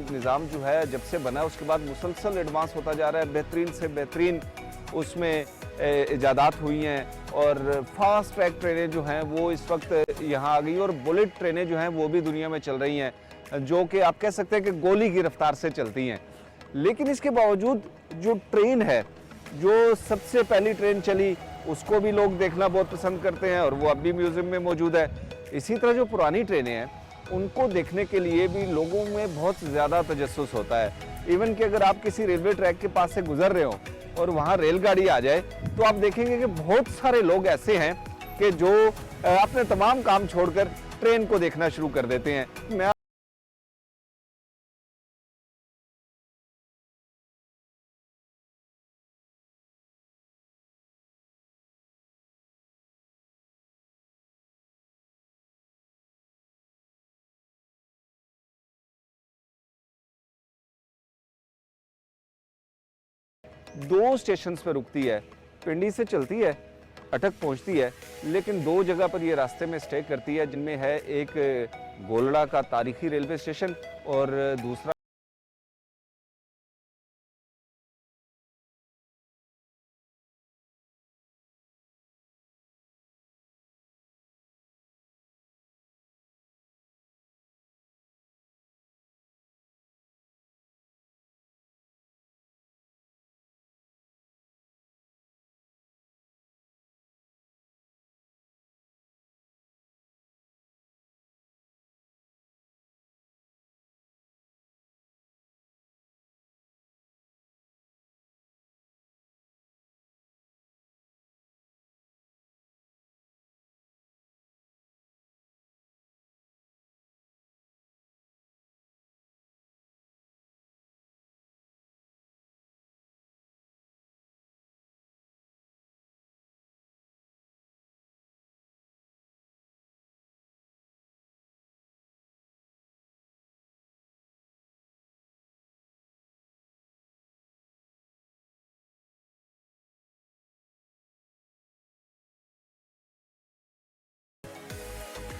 निज़ाम जो है जब से बना उसके बाद मुसलसल एडवांस होता जा रहा है, बेहतरीन से बेहतरीन उसमें इजादात हुई हैं और फास्ट ट्रैक ट्रेनें जो हैं वो इस वक्त यहाँ आ गई और बुलेट ट्रेनें जो हैं वो भी दुनिया में चल रही हैं, जो कि आप कह सकते हैं कि गोली की रफ्तार से चलती हैं। लेकिन इसके बावजूद जो ट्रेन है, जो सबसे पहली ट्रेन चली, उसको भी लोग देखना बहुत पसंद करते हैं और वो अब भी म्यूज़ियम में मौजूद है। इसी तरह जो पुरानी ट्रेनें हैं उनको देखने के लिए भी लोगों में बहुत ज़्यादा तजस्सुस होता है। इवन कि अगर आप किसी रेलवे ट्रैक के पास से गुजर रहे हो और वहाँ रेलगाड़ी आ जाए तो आप देखेंगे कि बहुत सारे लोग ऐसे हैं कि जो अपने तमाम काम छोड़कर ट्रेन को देखना शुरू कर देते हैं। मैं दो स्टेशंस पर रुकती है, पिंडी से चलती है, अटक पहुंचती है, लेकिन दो जगह पर ये रास्ते में स्टे करती है, जिनमें है एक गोलड़ा का तारीखी रेलवे स्टेशन और दूसरा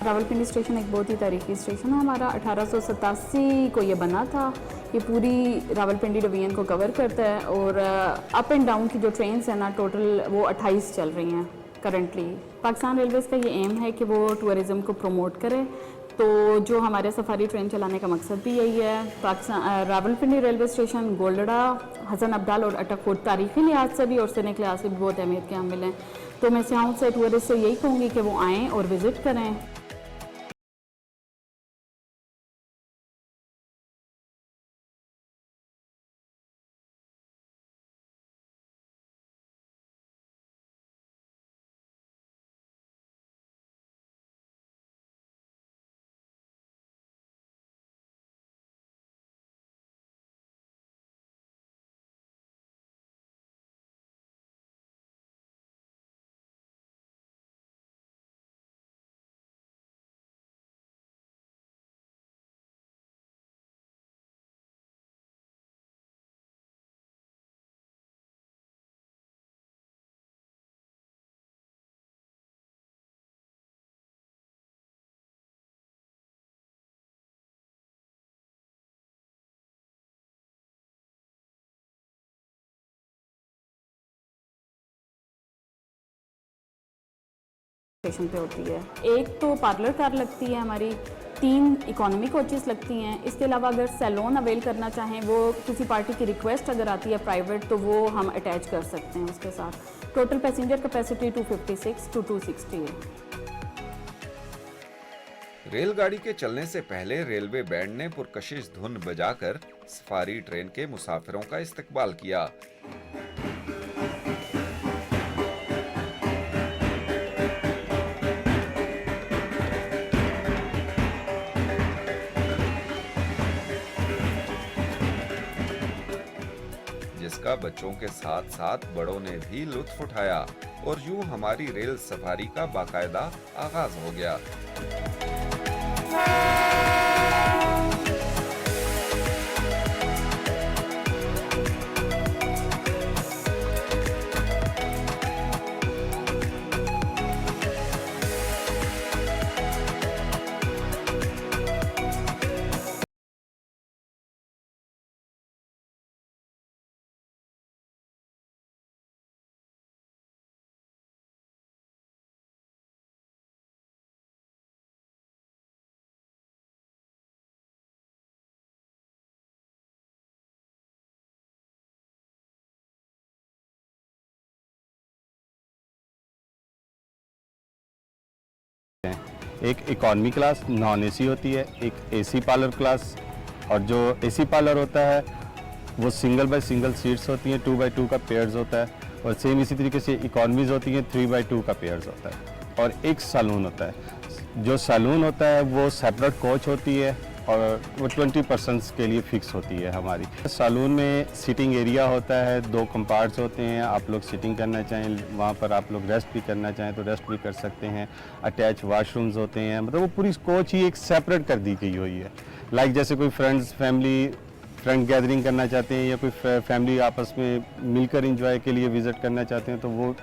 रावलपिंडी स्टेशन एक बहुत ही तारीखी स्टेशन है हमारा। 1887 को ये बना था। ये पूरी रावलपिंडी डिवीजन को कवर करता है और अप एंड डाउन की जो ट्रेन्स हैं ना, टोटल वो 28 चल रही हैं करंटली। पाकिस्तान रेलवेज़ का ये एम है कि वो टूरिज़म को प्रमोट करे, तो जो हमारे सफारी ट्रेन चलाने का मकसद भी यही है। पाकिस्तान रावलपिंडी रेलवे स्टेशन, गोलड़ा, हसन अब्दाल और अटक तारीखी लिहाज से भी और सैनिक लिहाज से भी बहुत अहमियत के हामिल हैं। तो मैं सियाहों से, टूरिस्ट से यही कहूँगी कि वो आएँ और विज़िट करें। स्टेशन पे होती है। एक तो पार्लर कार लगती है हमारी, 3 इकोनॉमी कोचेस लगती हैं। इसके अलावा अगर सैलून अवेल करना चाहें, वो किसी पार्टी की रिक्वेस्ट अगर आती है प्राइवेट, तो वो हम अटैच कर सकते हैं उसके साथ। टोटल पैसेंजर कैपेसिटी 256 to 260 है। रेलगाड़ी के चलने से पहले रेलवे बैंड ने पुरकशिश धुन बजाकर सफारी ट्रेन के मुसाफिरों का इस्तकबाल किया। जिसका बच्चों के साथ साथ बड़ों ने भी लुत्फ उठाया और यूं हमारी रेल सफारी का बाकायदा आगाज हो गया। एक इकॉनमी क्लास नॉन एसी होती है, एक एसी पार्लर क्लास, और जो एसी पार्लर होता है वो सिंगल बाय सिंगल सीट्स होती हैं, 2x2 का पेयर्स होता है, और सेम इसी तरीके से इकॉनमीज होती हैं, 3x2 का पेयर्स होता है। और एक सैलून होता है, जो सैलून होता है वो सेपरेट कोच होती है और वो 20 पर्सन्स के लिए फिक्स होती है हमारी। सैलून में सिटिंग एरिया होता है, 2 कंपार्ट्स होते हैं, आप लोग सिटिंग करना चाहें वहाँ पर आप लोग रेस्ट भी करना चाहें तो रेस्ट भी कर सकते हैं। अटैच वाशरूम्स होते हैं, मतलब वो पूरी कोच ही एक सेपरेट कर दी गई हुई है। लाइक जैसे कोई फ्रेंड गैदरिंग करना चाहते हैं या कोई फैमिली आपस में मिलकर इंजॉय के लिए विज़िट करना चाहते हैं तो वो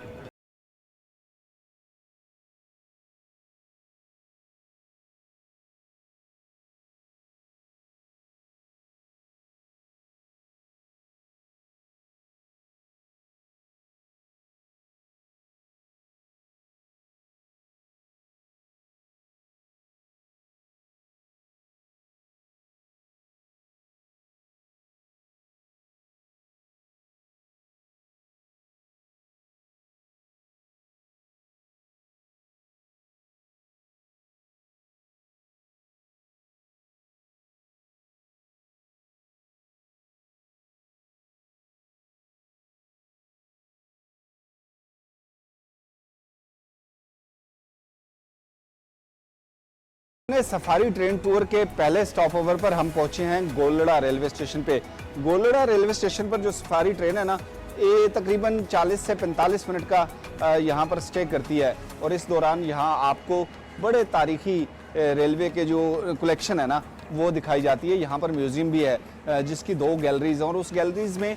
सफारी ट्रेन टूर के पहले स्टॉप ओवर पर हम पहुंचे हैं गोलड़ा रेलवे स्टेशन पे। गोलड़ा रेलवे स्टेशन पर जो सफारी ट्रेन है ना, ये तकरीबन 40 से 45 मिनट का यहाँ पर स्टे करती है, और इस दौरान यहाँ आपको बड़े तारीखी रेलवे के जो कलेक्शन है ना वो दिखाई जाती है। यहाँ पर म्यूज़ियम भी है जिसकी 2 गैलरीज हैं, और उस गैलरीज में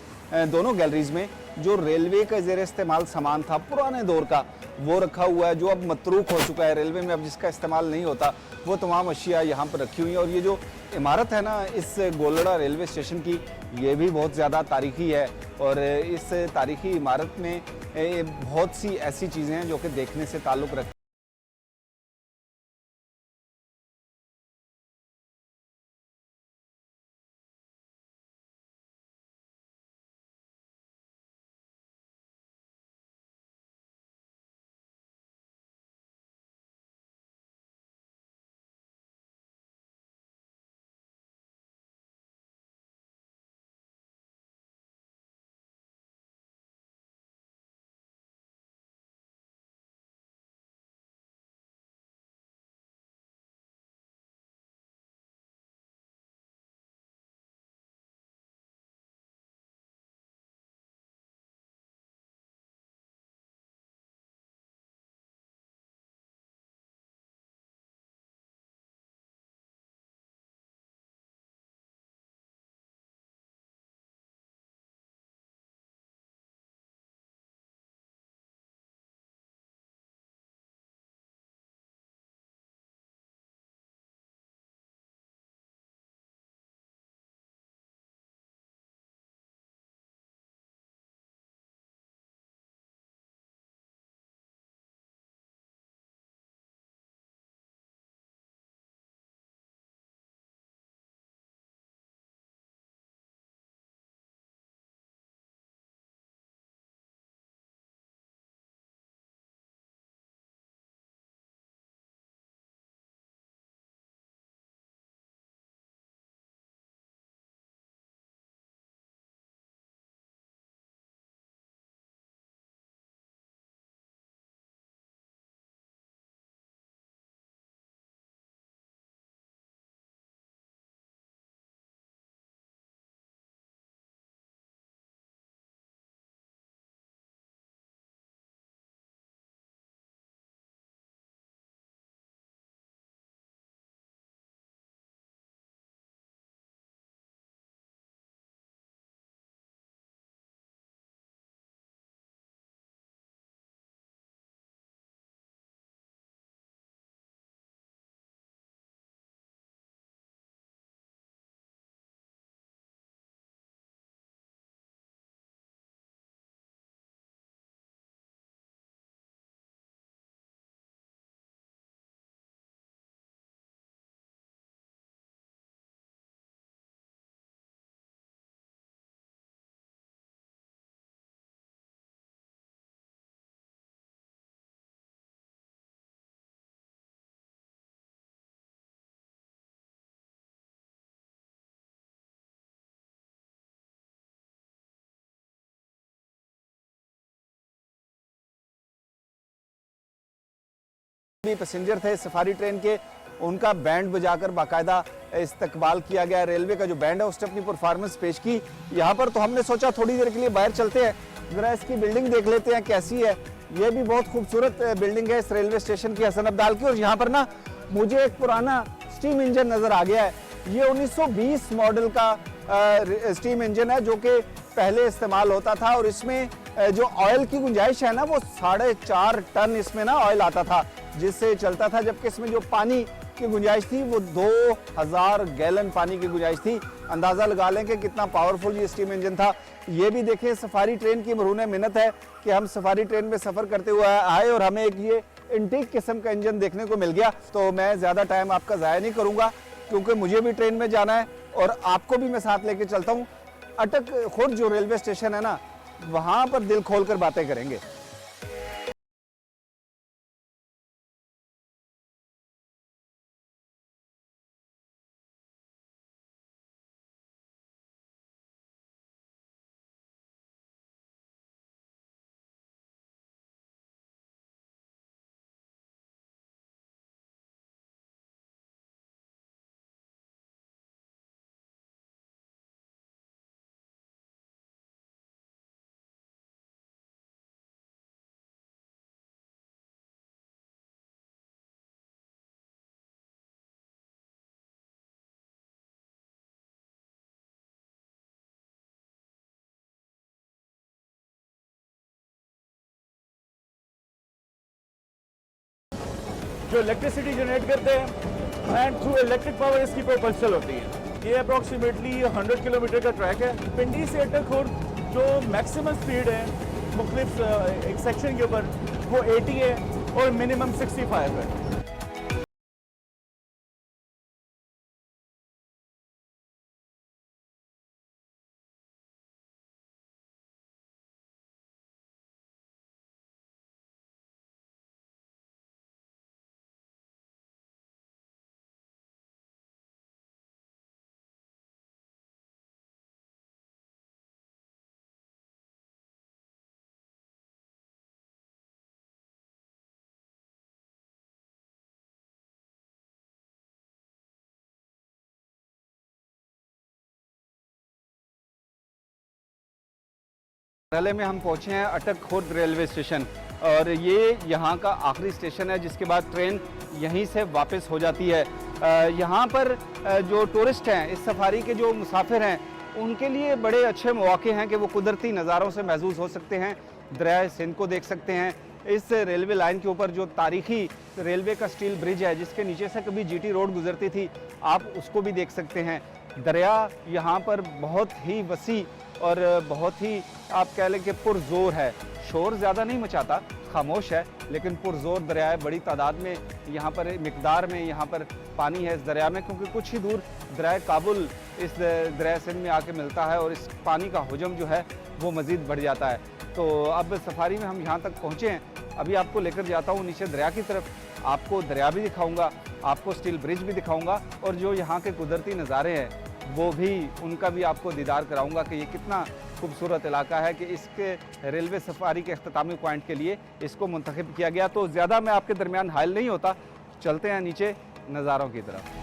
दोनों गैलरीज में जो रेलवे का ज़ेर इस्तेमाल सामान था पुराने दौर का वो रखा हुआ है, जो अब मतरूक हो चुका है रेलवे में, अब जिसका इस्तेमाल नहीं होता, वो तमाम अशिया यहाँ पर रखी हुई हैं। और ये जो इमारत है ना इस गोलड़ा रेलवे स्टेशन की, ये भी बहुत ज़्यादा तारीखी है, और इस तारीखी इमारत में बहुत सी ऐसी चीज़ें हैं जो कि देखने से ताल्लुक़ रखती हैं। भी पैसेंजर थे सफारी ट्रेन के, उनका बैंड बजाकर बाकायदा इस्तकबाल किया गया। रेलवे का जो बैंड है उसने अपनी परफॉर्मेंस पेश की यहाँ पर। तो हमने सोचा थोड़ी देर के लिए बाहर चलते हैं, जरा इसकी बिल्डिंग देख लेते हैं कैसी है। ये भी बहुत खूबसूरत बिल्डिंग है इस रेलवे स्टेशन की, हसन अब्दाल की। और यहाँ पर ना मुझे एक पुराना स्टीम इंजन नजर आ गया है। ये 1920 मॉडल का स्टीम इंजन है जो कि पहले इस्तेमाल होता था, और इसमें जो ऑयल की गुंजाइश है ना वो 4.5 टन इसमें ना ऑयल आता था जिससे चलता था, जबकि इसमें जो पानी की गुंजाइश थी वो 2000 गैलन पानी की गुंजाइश थी। अंदाजा लगा लें कि कितना पावरफुल ये स्टीम इंजन था। ये भी देखें सफारी ट्रेन की मरहून मिन्नत है कि हम सफारी ट्रेन में सफर करते हुए आए और हमें एक ये इंटीक किस्म का इंजन देखने को मिल गया। तो मैं ज्यादा टाइम आपका जाया नहीं करूंगा क्योंकि मुझे भी ट्रेन में जाना है और आपको भी मैं साथ लेके चलता हूँ। अटक खुर्द जो रेलवे स्टेशन है ना, वहां पर दिल खोलकर बातें करेंगे। जो इलेक्ट्रिसिटी जनरेट करते हैं एंड थ्रू इलेक्ट्रिक पावर इसकी प्रोपल्सल होती है। ये अप्रॉक्सीमेटली 100 किलोमीटर का ट्रैक है। पिंडी से अटक खुर्द जो मैक्सिमम स्पीड है मुख्तलिफ एक सेक्शन के ऊपर वो 80 है और मिनिमम 65 है। में हम पहुंचे हैं अटक खुर्द रेलवे स्टेशन, और ये यहाँ का आखिरी स्टेशन है जिसके बाद ट्रेन यहीं से वापस हो जाती है। यहाँ पर जो टूरिस्ट हैं, इस सफारी के जो मुसाफिर हैं, उनके लिए बड़े अच्छे मौके हैं कि वो कुदरती नज़ारों से महसूस हो सकते हैं। दरिया सिंध को देख सकते हैं। इस रेलवे लाइन के ऊपर जो तारीखी रेलवे का स्टील ब्रिज है जिसके नीचे से कभी जीटी रोड गुजरती थी, आप उसको भी देख सकते हैं। दरिया यहाँ पर बहुत ही वसी और बहुत ही आप कह लें कि पुरजोर है। शोर ज़्यादा नहीं मचाता, खामोश है, लेकिन पुरजोर दरिया है। बड़ी तादाद में यहाँ पर मिकदार में यहाँ पर पानी है इस दरिया में, क्योंकि कुछ ही दूर दरिया काबुल इस दरिया सिंध में आके मिलता है और इस पानी का हुजम जो है वो मज़ीद बढ़ जाता है। तो अब सफारी में हम यहाँ तक पहुँचे हैं। अभी आपको लेकर जाता हूँ नीचे दरिया की तरफ, आपको दरिया भी दिखाऊँगा, आपको स्टील ब्रिज भी दिखाऊँगा, और जो यहाँ के कुदरती नज़ारे हैं वो भी, उनका भी आपको दीदार कराऊंगा कि ये कितना खूबसूरत इलाका है कि इसके रेलवे सफारी के अख्तामी पॉइंट के लिए इसको मुंतखब किया गया। तो ज़्यादा मैं आपके दरमियान हायल नहीं होता, चलते हैं नीचे नज़ारों की तरफ।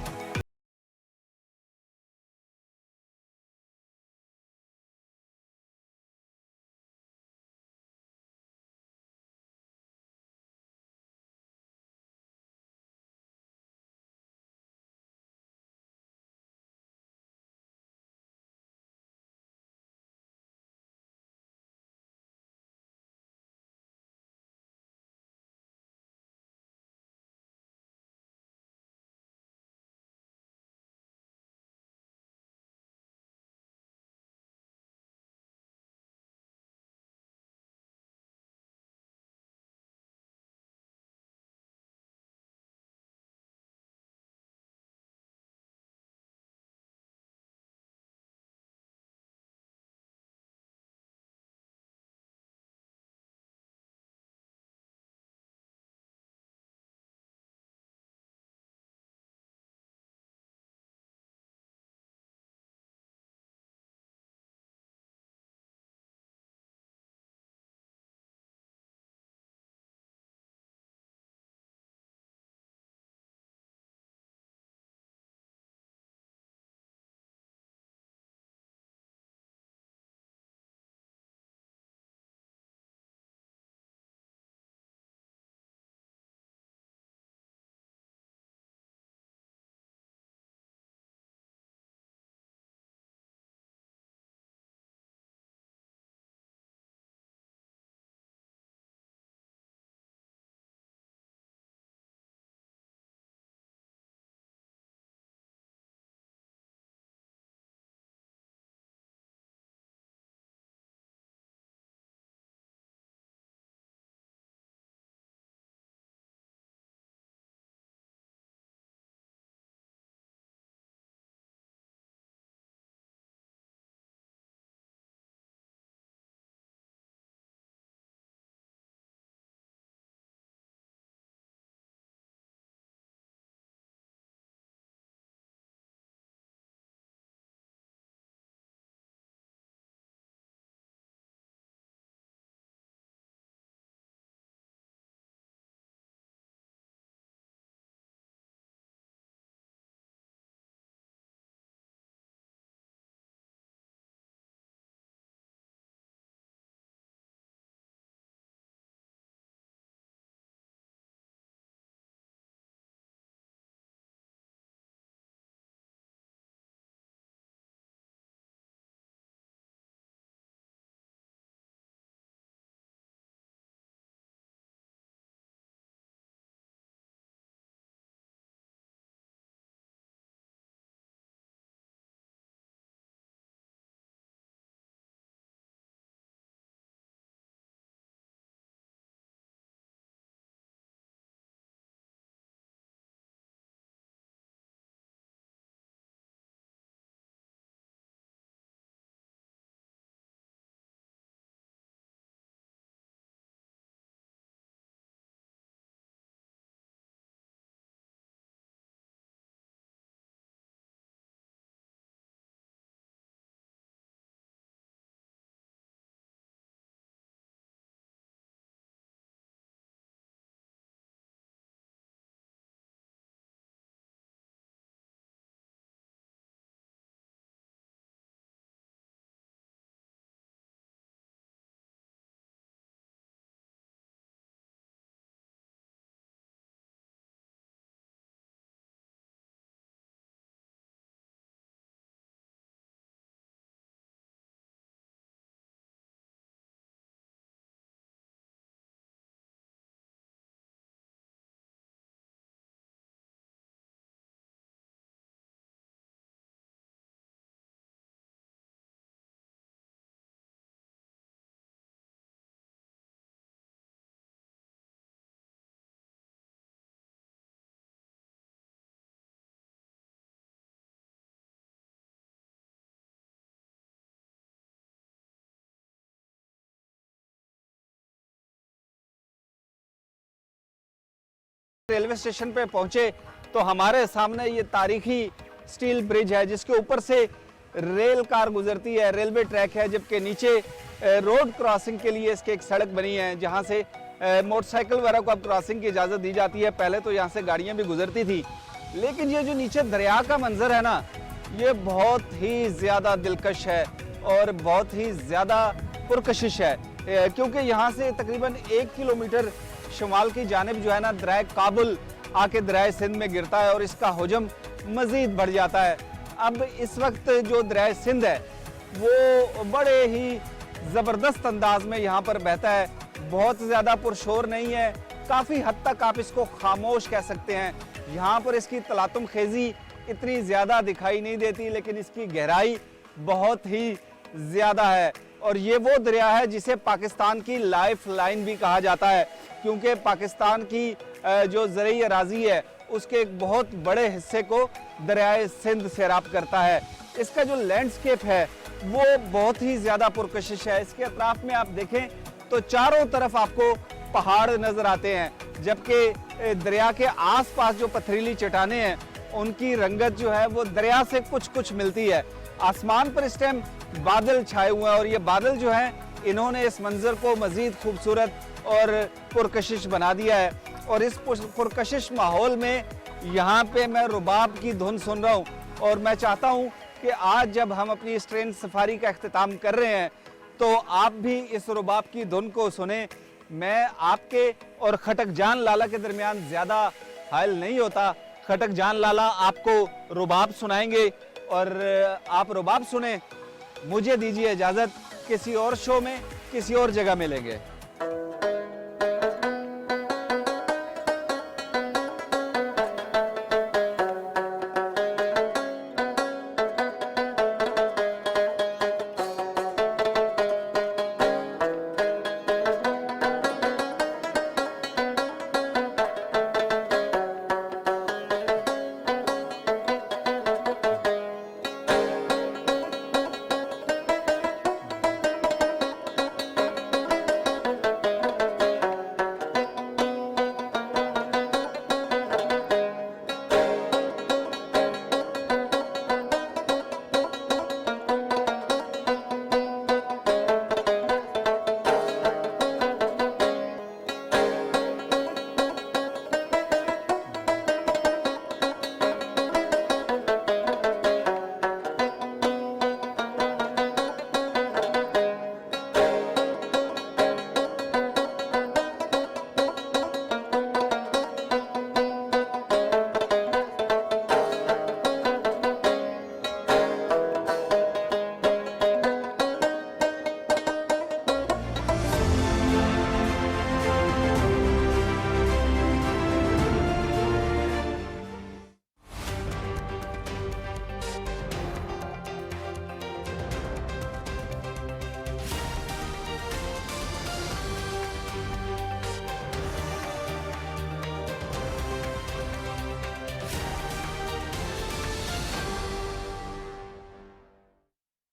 रेलवे स्टेशन पे पहुंचे तो हमारे सामने ये तारीखी स्टील ब्रिज है जिसके ऊपर से रेल कार गुजरती है, रेलवे ट्रैक है, जबकि नीचे रोड क्रॉसिंग के लिए इसके एक सड़क बनी है जहां से मोटरसाइकिल वगैरह को अब क्रॉसिंग की इजाज़त दी जाती है। पहले तो यहाँ से गाड़ियाँ भी गुजरती थी, लेकिन ये जो नीचे दरिया का मंजर है ना, ये बहुत ही ज़्यादा दिलकश है और बहुत ही ज़्यादा पुरकशिश है, क्योंकि यहाँ से तकरीबन 1 किलोमीटर शुमाल की जानिब जो है ना दरिया काबुल आके दरिया सिंध में गिरता है और इसका हुजम मज़ीद बढ़ जाता है। अब इस वक्त जो दरिया सिंध है वो बड़े ही ज़बरदस्त अंदाज में यहाँ पर बहता है, बहुत ज़्यादा पुरशोर नहीं है, काफ़ी हद तक आप इसको खामोश कह सकते हैं। यहाँ पर इसकी तलातुम खेजी इतनी ज़्यादा दिखाई नहीं देती, लेकिन इसकी गहराई बहुत ही ज़्यादा है। और ये वो दरिया है जिसे पाकिस्तान की लाइफ लाइन भी कहा जाता है, क्योंकि पाकिस्तान की जो ज़रई अराज़ी है उसके एक बहुत बड़े हिस्से को दरियाए सिंध सैराब करता है। इसका जो लैंडस्केप है वो बहुत ही ज़्यादा पुरकशिश है। इसके अतराफ में आप देखें तो चारों तरफ आपको पहाड़ नज़र आते हैं, जबकि दरिया के आसपास जो पथरीली चट्टानें हैं उनकी रंगत जो है वो दरिया से कुछ कुछ मिलती है। आसमान पर इस टाइम बादल छाए हुए हैं और ये बादल जो हैं इन्होंने इस मंजर को मज़ीद खूबसूरत और पुरकशिश बना दिया है। और इस पुरकशिश माहौल में यहाँ पे मैं रुबाब की धुन सुन रहा हूँ और मैं चाहता हूँ कि आज जब हम अपनी इस ट्रेन सफारी का अख्तिताम कर रहे हैं तो आप भी इस रुबाब की धुन को सुने। मैं आपके और खटक जान लाला के दरमियान ज़्यादा हायल नहीं होता, खटक जान लाला आपको रुबाब सुनाएंगे और आप रुबाब सुने। मुझे दीजिए इजाज़त, किसी और शो में किसी और जगह मिलेंगे।